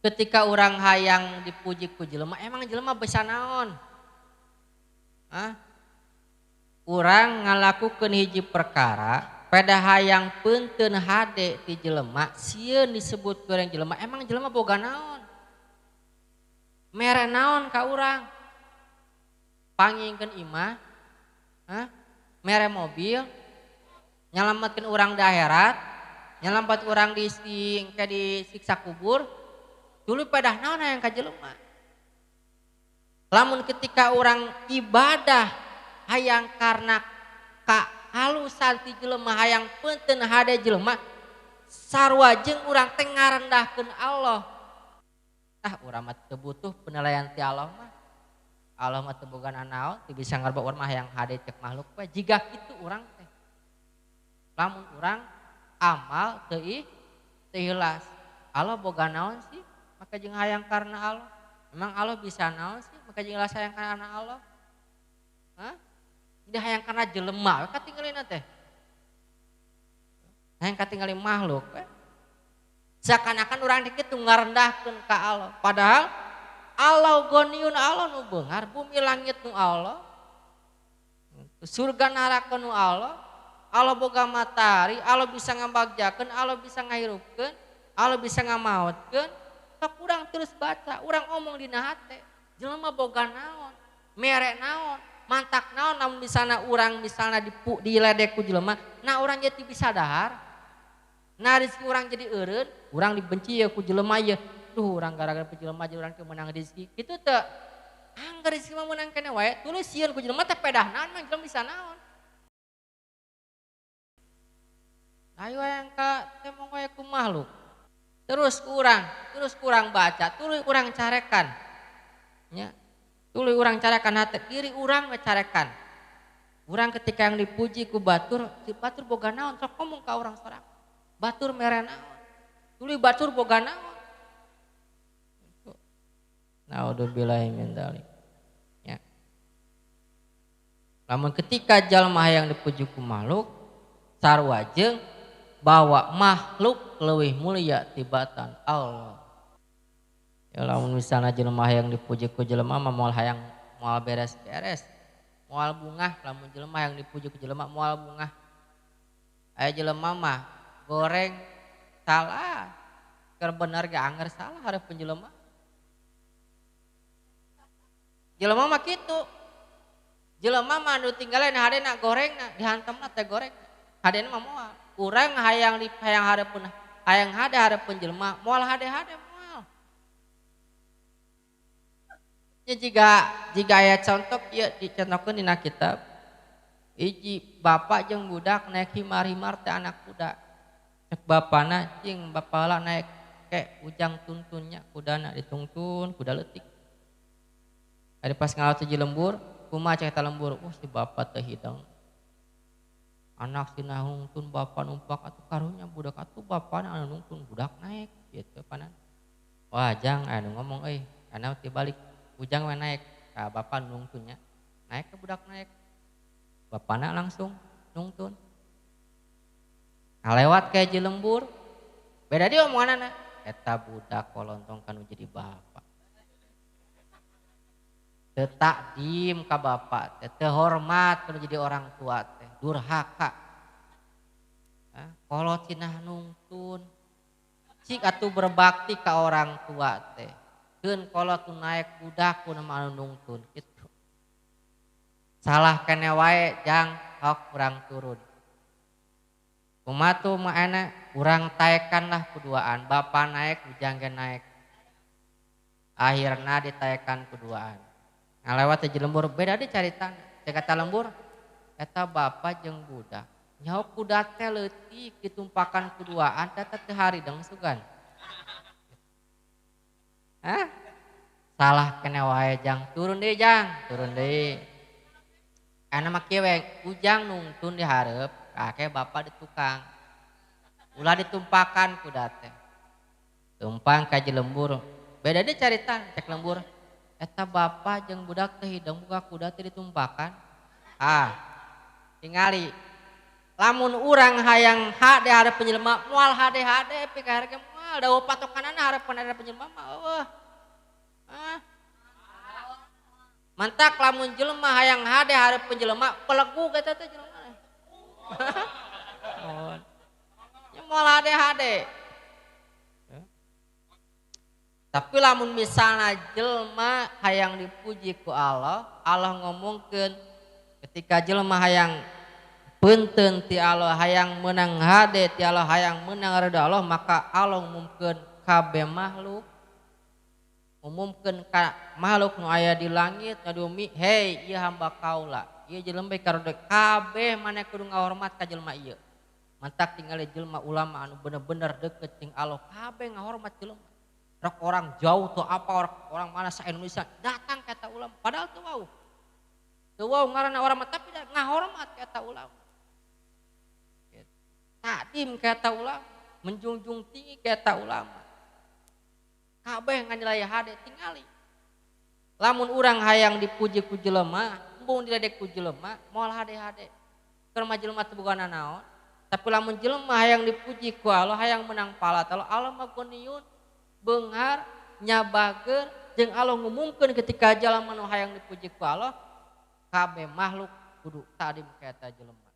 Ketika orang hayang dipuji ku jelema, emang jelema bisa naon? Hah? Urang ngalakukeun hiji perkara pada hayang punten hade ti jelema sieun disebut goreng jelema, emang jelema boga naon? Mere naon ka urang? Pangingkeun imah, mere mobil, nyalametkeun urang di akhirat, nyalamet urang di siksa kubur, dulu pada naon hayang ka jelema. Lamun ketika orang ibadah hayang karena ka halusan ti jelema hayang punten hade jelema sarua jeung urang teh ngarendahkeun Allah. Urang mah teu butuh penilaian ti Allah mah. Allah mah teu boga naon, teu bisa ngarebut urang mah hayang hade cek makhluk we. Jiga kitu urang teh. Lamun urang amal teu ikhlas. Allah boga naon sih? Maka jeung hayang karena Allah. Emang Allah bisa naon sih? Maka jeung hayang karena Allah. Jadi hayang karena jelema, katinggalina teh. Hayang katinggalin makhluk we. Seakan-akan orang dikitu ngarendahkeun ka Allah. Padahal Allah goniun, Allah nu beungar, bumi langit nu Allah. Surga neraka nu Allah. Allah boga matahari, Allah bisa ngambagjakeun, Allah bisa ngahirupkeun, Allah bisa ngamaotkeun. Sok urang terus baca, urang omong dina hate. Jelema boga naon? Mere naon? Mantak naon namun misalna urang misalna diledek ku jelema, nah urang jadi bisa dahar. Nah rezeki urang jadi eureun, urang dibenci ya ku jelema ieu. Duh urang gara-gara ku jelema jadi urang teu meunang rezeki. Kitu teu. Angger rezeki mah meunang keneh wae, tulis sieun ku jelema teh pedah naon mah jelema bisa naon. Ayo hayang ka teh mong wae ku makhluk. Terus kurang baca, tuluy urang carekan. Nya. Tuluy urang carekan hate kiri urang we carekan. Urang ketika yang dipuji ku batur, si batur boga naon sok ngomong ka urang sorak. Batur mere naon? Tuluy batur boga naon? Naudzubillahi min dzalik. Ya. Lamun ketika jalma yang dipuji ku makhluk, sarua jeung bahwa makhluk leuwih mulia tibatan Allah. Ya lamun misalna jelema yang dipuji ku jelema mah moal hayang moal beres-beres. Moal bungah lamun jelema yang dipuji ku jelema moal bungah. Aya jelema mah goreng salah. Keur bener ge anger salah hareupeun jelema. Jelema mah kitu. Jelema mah anu tinggaleun hadena gorengna dihantemna teh goreng. Hadena mah moal. Urang hayang hareupeun hayang hade hareupeun jelema moal hade-hade moal. Ya jika aya contoh ieu dicontohkeun dina kitab. Hiji bapak jeung budak naik himar-himar teh anak kuda. Cek bapana jeung bapala naik ke ujang tuntunnya kudana ditungtun kuda leutik. Ari pas ngalaut hiji lembur, kumaha cek eta lembur? Si bapak teh hidang. Anak sina nungtun bapak numpak atuh karunya budak atuh bapana anu nungtun budak naik gitu panan. Wah jang anu ngomong euy, kana teh balik ujang we naik ka bapak nungtunnya. Naik ke budak naik. Bapana langsung nungtun. Ngalewat ke hiji lembur. Beda dia omonganana. Eta budak kolontong kanu jadi bapak. Teu takdim ka bapak teh, teu hormat kanu jadi orang tua teh, durhaka. Kolot cenah nungtun. Cik atuh berbakti ka orang tua teh. Keun kolot nu naik budak ku nama anu nungtun kitu. Salah kene wae jang hok urang turun. Kumaha tuh mah ana urang taekan lah kuduaan, bapa naik ujang ge naik. Akhirna ditaekan kuduaan. Ngalewat hiji lembur beda deui caritana. Cek eta lembur eta bapa jeung budak. Nyaho kuda teh leutik ditumpakan kuduaan eta teh harideng sugan. Salah kene wae jang turun deui jang, turun deui. Ana mah kieu we ujang nungtun di hareup, kakek bapa di tukang. Ulah ditumpakan kuda teh. Tumpang ka hiji lembur. Beda deui caritana cek lembur. Eta bapa jeung budak teh hidang buka kuda teh ditumpakan. Tingali. Lamun urang hayang hade hareupeun jelema moal hade-hade pikeun ge moal. mah ada patokanana harapan ada penjelma mah eueuh. Mantak lamun jelema hayang hade hareup penjelema pelegu eta teh jelema. Oh. Nya moal hade-hade. Tapi lamun misalnya jelema hayang dipuji ku Allah, Allah ngomongkeun ketika jelema hayang punten ti Allah, hayang menang hade ti Allah, hayang menang ridha Allah, maka Allah ngumumkeun kabeh makhluk, ngumumkeun ka makhluk nu aya di langit nu di bumi, hei ieu hamba kaula, ieu jelema karude kabeh maneh kudu ngahormat ka jelema ieu. Mantak tinggali jelema ulama anu bener-bener deket jeung Allah, kabeh ngahormat jelema. Rok orang jauh tuh apa orang mana sa Indonesia datang kata ulama padahal tuh wow ngaranna orang tapi ngahormat kata ulama takdim kata ulama menjunjung tinggi kata ulama kabeh nganilai hade tingali lamun urang hayang dipuji ku jelema embung diledek ku jelema moal hade-hade keur mah jelema teu boga nanaon tapi lamun jelema hayang dipuji ku Allah hayang menang pala Allah mah goniun beunghar nyabageun jeung Allah ngumumkeun ketika jalma nu hayang dipuji ku Allah kabeh makhluk kudu tadim ka eta jelema.